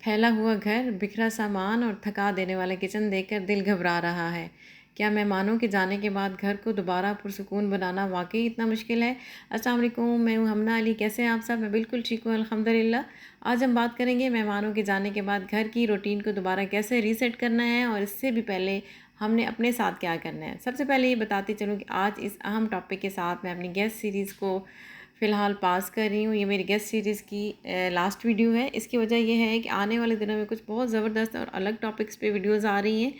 फैला हुआ घर, बिखरा सामान और थका देने वाला किचन देखकर दिल घबरा रहा है। क्या मेहमानों के जाने के बाद घर को दोबारा पुरसुकून बनाना वाक़ई इतना मुश्किल है? अस्सलाम वालेकुम, मैं हूँ हमना अली। कैसे हैं आप सब? मैं बिल्कुल ठीक हूँ अल्हम्दुलिल्लाह। आज हम बात करेंगे मेहमानों के जाने के बाद घर की रूटीन को दोबारा कैसे रीसेट करना है और इससे भी पहले हमने अपने साथ क्या करना है। सबसे पहले ये बताती चलूँ कि आज इस अहम टॉपिक के साथ मैं अपनी गेस्ट सीरीज़ को फ़िलहाल पास कर रही हूँ। ये मेरी गेस्ट सीरीज़ की लास्ट वीडियो है। इसकी वजह ये है कि आने वाले दिनों में कुछ बहुत ज़बरदस्त और अलग टॉपिक्स पे वीडियोज़ आ रही हैं,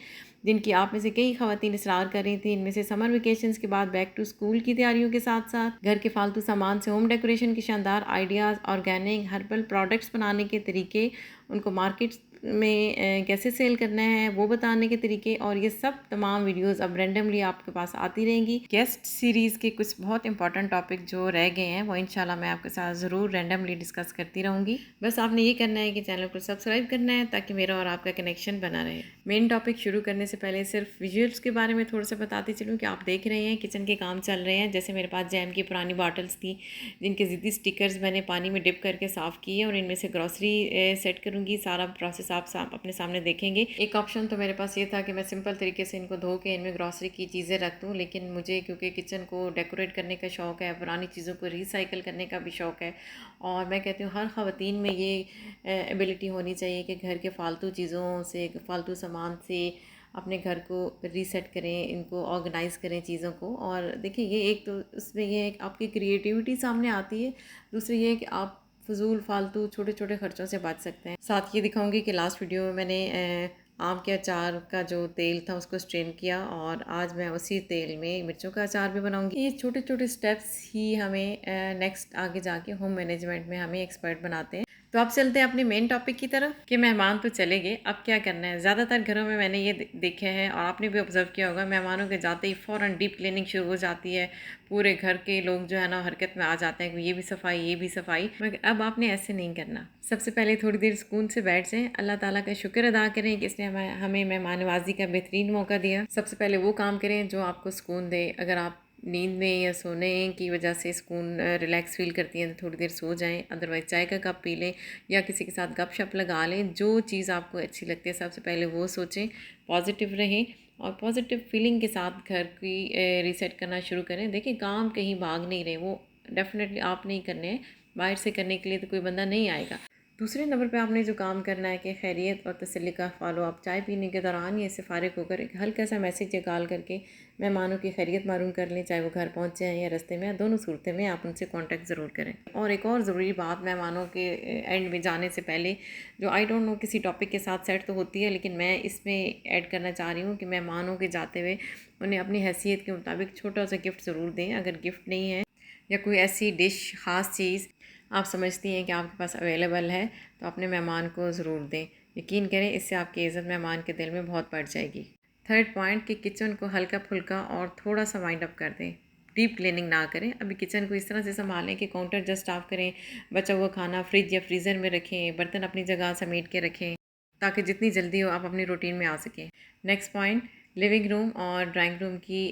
जिनकी आप में से कई ख़वातीन इसरार कर रही थी। इनमें से समर वेकेशंस के बाद बैक टू स्कूल की तैयारियों के साथ साथ घर के फालतू सामान से होम डेकोरेशन के शानदार आइडियाज़, ऑर्गेनिक हर्बल प्रोडक्ट्स बनाने के तरीके, उनको मार्केट में कैसे सेल करना है वो बताने के तरीके, और ये सब तमाम वीडियोस अब रैंडमली आपके पास आती रहेंगी। गेस्ट सीरीज़ के कुछ बहुत इंपॉर्टेंट टॉपिक जो रह गए हैं वो इंशाल्लाह मैं आपके साथ ज़रूर रैंडमली डिस्कस करती रहूँगी। बस आपने ये करना है कि चैनल को सब्सक्राइब करना है ताकि मेरा और आपका कनेक्शन बना रहे। मेन टॉपिक शुरू करने से पहले सिर्फ विजुअल्स के बारे में थोड़ा सा बताती चलूँ कि आप देख रहे हैं किचन के काम चल रहे हैं। जैसे मेरे पास जैम की पुरानी बॉटल्स थी जिनके ज़िद्दी स्टिकर्स मैंने पानी में डिप करके साफ़ किए और इनमें से ग्रॉसरी सेट करूँगी। सारा प्रोसेस आप अपने सामने देखेंगे। एक ऑप्शन तो मेरे पास ये था कि मैं सिंपल तरीके से इनको धो के इनमें ग्रॉसरी की चीज़ें रख दूँ, लेकिन मुझे क्योंकि किचन को डेकोरेट करने का शौक़ है, पुरानी चीज़ों को रिसाइकिल करने का भी शौक़ है, और मैं कहती हूँ हर ख़वातीन में ये एबिलिटी होनी चाहिए कि घर के फ़ालतू चीज़ों से, फ़ालतू सामान से अपने घर को रीसेट करें, इनको ऑर्गेनाइज़ करें चीज़ों को। और देखिए ये एक तो इसमें ये है कि आपकी क्रिएटिविटी सामने आती है, दूसरी ये है कि आप फ़जूल फालतू छोटे छोटे ख़र्चों से बच सकते हैं। साथ ये दिखाऊंगी कि लास्ट वीडियो में मैंने आम के अचार का जो तेल था उसको स्ट्रेन किया, और आज मैं उसी तेल में मिर्चों का अचार भी बनाऊंगी। ये छोटे छोटे स्टेप्स ही हमें नेक्स्ट आगे जाके होम मैनेजमेंट में हमें एक्सपर्ट बनाते हैं। तो अब चलते हैं अपने मेन टॉपिक की तरफ कि मेहमान तो चले गए, अब क्या करना है। ज़्यादातर घरों में मैंने ये देखे हैं और आपने भी ऑब्ज़र्व किया होगा, मेहमानों के जाते ही फ़ौरन डीप क्लीनिंग शुरू हो जाती है। पूरे घर के लोग जो है ना हरकत में आ जाते हैं कि ये भी सफाई, ये भी सफाई। मगर अब आपने ऐसे नहीं करना। सबसे पहले थोड़ी देर सुकून से बैठ जाएं, अल्लाह ताला का शुक्र अदा करें कि इसने हमें मेहमान नवाजी का बेहतरीन मौका दिया। सबसे पहले वो काम करें जो आपको सुकून दे। अगर आप नींद में या सोने की वजह से सुकून रिलैक्स फील करती हैं तो थोड़ी देर सो जाएं, अदरवाइज़ चाय का कप पी लें या किसी के साथ गपशप लगा लें। जो चीज़ आपको अच्छी लगती है सबसे पहले वो सोचें, पॉजिटिव रहें और पॉजिटिव फीलिंग के साथ घर की रीसेट करना शुरू करें। देखिए काम कहीं भाग नहीं रहे, वो डेफिनेटली आप नहीं करने हैं, बाहर से करने के लिए तो कोई बंदा नहीं आएगा। दूसरे नंबर पे आपने जो काम करना है कि खैरियत और तसल्ली का फॉलो अप, चाय पीने के दौरान या इससे फारिग होकर एक हल्का सा मैसेज या कॉल करके मेहमानों की खैरियत मालूम कर लें, चाहे वो घर पहुंचे हैं या रास्ते में। दोनों सूरतें में आप उनसे कांटेक्ट ज़रूर करें। और एक और ज़रूरी बात, मेहमानों के एंड में जाने से पहले, जो आई डोंट नो किसी टॉपिक के साथ सेट तो होती है, लेकिन मैं इसमें ऐड करना चाह रही हूँ कि मेहमानों के जाते हुए उन्हें अपनी हैसियत के मुताबिक छोटा सा गिफ्ट ज़रूर दें। अगर गिफ्ट नहीं है या कोई ऐसी डिश, ख़ास चीज़ आप समझती हैं कि आपके पास अवेलेबल है तो अपने मेहमान को ज़रूर दें। यकीन करें इससे आपकी इज़्ज़त मेहमान के दिल में बहुत बढ़ जाएगी। थर्ड पॉइंट कि किचन को हल्का फुल्का और थोड़ा सा वाइंड अप कर दें, डीप क्लीनिंग ना करें। अभी किचन को इस तरह से संभालें कि काउंटर जस्ट ऑफ करें, बचा हुआ खाना फ्रिज या फ्रीज़र में रखें, बर्तन अपनी जगह समेट के रखें ताकि जितनी जल्दी हो आप अपनी रूटीन में आ सकें। नेक्स्ट पॉइंट, लिविंग रूम और ड्राइंग रूम की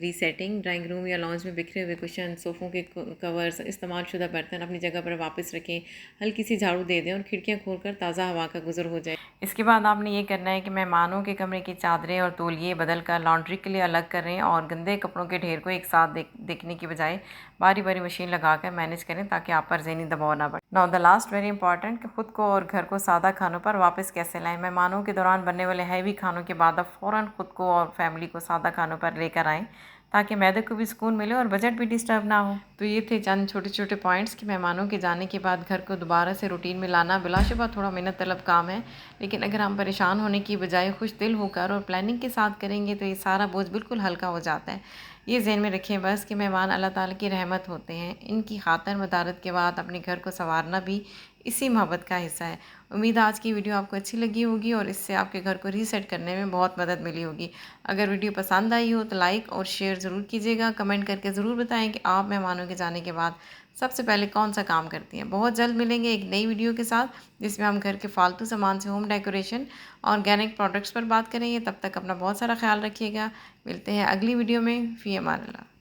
रीसेटिंग। ड्राइंग रूम या लॉन्ज में बिखरे हुए कुशन, सोफ़ों के कवर्स, इस्तेमाल शुदा बर्तन अपनी जगह पर वापस रखें, हल्की सी झाड़ू दे दें और खिड़कियां खोलकर ताज़ा हवा का गुजर हो जाए। इसके बाद आपने ये करना है कि मेहमानों के कमरे की चादरें और तौलिए बदल कर लॉन्ड्री के लिए अलग करें और गंदे कपड़ों के ढेर को एक साथ देखने की बजाय बारी बारी मशीन लगाकर मैनेज करें ताकि आप पर ज़हनी दबाव ना बढ़े। Now the last very important कि ख़ुद को और घर को सादा खानों पर वापस कैसे लाएं। मेहमानों के दौरान बनने वाले हैवी खानों के बाद आप फ़ौरन ख़ुद को और फैमिली को सादा खानों पर लेकर आएँ ताकि मैदे को भी सुकून मिले और बजट भी डिस्टर्ब ना हो। तो ये थे चंद छोटे छोटे पॉइंट्स कि मेहमानों के जाने के बाद घर को दोबारा से रूटीन में लाना बिलाशुबा थोड़ा मेहनत तलब काम है, लेकिन अगर हम परेशान होने की बजाय खुश दिल होकर और प्लानिंग के साथ करेंगे तो ये सारा बोझ बिल्कुल हल्का हो जाता है। ये ज़हन में रखें बस कि मेहमान अल्लाह ताला की रहमत होते हैं, इनकी खातिर मदारत के बाद अपने घर को संवारना भी इसी मोहब्बत का हिस्सा है। उम्मीद है आज की वीडियो आपको अच्छी लगी होगी और इससे आपके घर को रीसेट करने में बहुत मदद मिली होगी। अगर वीडियो पसंद आई हो तो लाइक और शेयर ज़रूर कीजिएगा। कमेंट करके ज़रूर बताएं कि आप मेहमानों के जाने के बाद सबसे पहले कौन सा काम करती हैं। बहुत जल्द मिलेंगे एक नई वीडियो के साथ जिसमें हम घर के फालतू सामान से होम डेकोरेशन, ऑर्गेनिक प्रोडक्ट्स पर बात करेंगे। तब तक अपना बहुत सारा ख्याल रखिएगा। मिलते हैं अगली वीडियो में। फ़ी अमान अल्लाह।